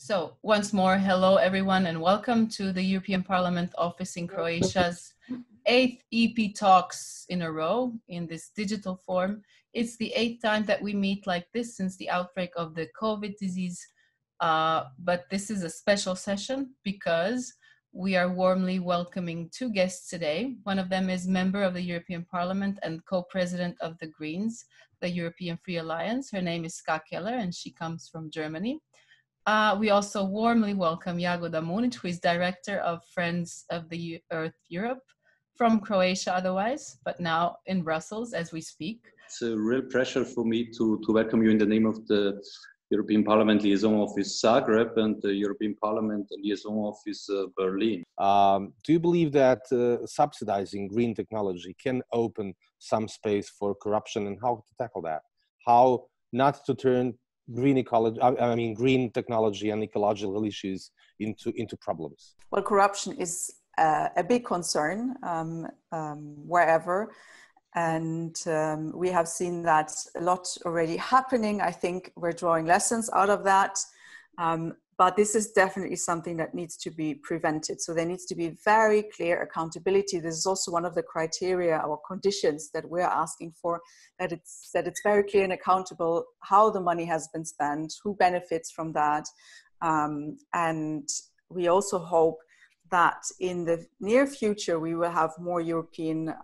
So once more, hello everyone and welcome to the European Parliament office in Croatia's 8th EP Talks in a row in this digital form. It's the 8th time that we meet like this since the outbreak of the COVID disease. But this is a special session because we are warmly welcoming two guests today. One of them is member of the European Parliament and co-president of the Greens, the European Free Alliance. Her name is Ska Keller and she comes from Germany. We also warmly welcome Jagoda Munić, who is director of Friends of the Earth Europe, from Croatia otherwise, but now in Brussels as we speak. It's a real pleasure for me to welcome you in the name of the European Parliament Liaison Office Zagreb and the European Parliament Liaison Office Berlin. Do you believe that subsidizing green technology can open some space for corruption, and how to tackle that? How not to turn green technology and ecological issues into problems? Well, corruption is a big concern wherever, and we have seen that a lot already happening. I think we're drawing lessons out of that, but this is definitely something that needs to be prevented. So there needs to be very clear accountability. This is also one of the criteria or conditions that we're asking for, that it's very clear and accountable how the money has been spent, who benefits from that. And we also hope that in the near future, we will have more European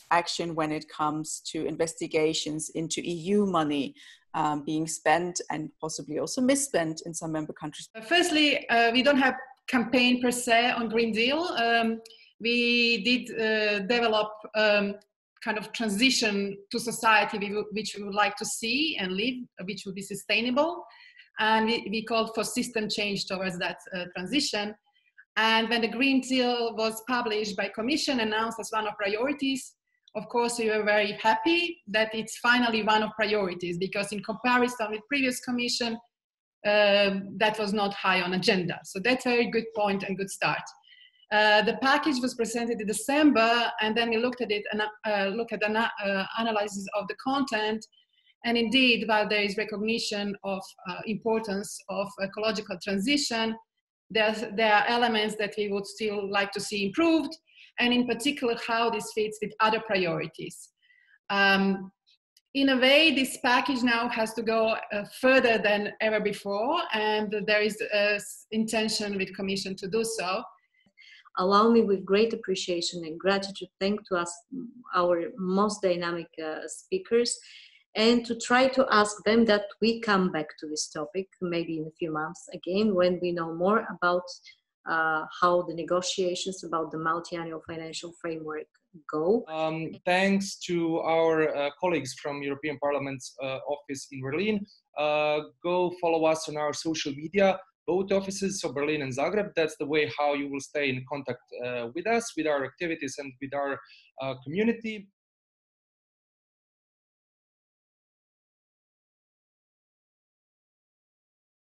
action when it comes to investigations into EU money being spent and possibly also misspent in some member countries. Firstly, we don't have campaign per se on Green Deal. We did develop kind of transition to society which we would like to see and live, which would be sustainable. And we called for system change towards that transition. And when the Green Deal was published by Commission, announced as one of priorities, of course, we were very happy that it's finally one of priorities, because in comparison with previous Commission, that was not high on agenda. So that's a very good point and good start. The package was presented in December, and then we looked at it and looked at the analysis of the content. And indeed, while there is recognition of importance of ecological transition, there are elements that we would still like to see improved, and in particular, how this fits with other priorities. In a way, this package now has to go further than ever before, and there is intention with Commission to do so. Allow me, with great appreciation and gratitude, thank to us, our most dynamic speakers, and to try to ask them that we come back to this topic, maybe in a few months again, when we know more about how the negotiations about the multi-annual financial framework go. Thanks to our colleagues from European Parliament's office in Berlin. Go follow us on our social media, both offices, so Berlin and Zagreb. That's the way how you will stay in contact with us, with our activities and with our community.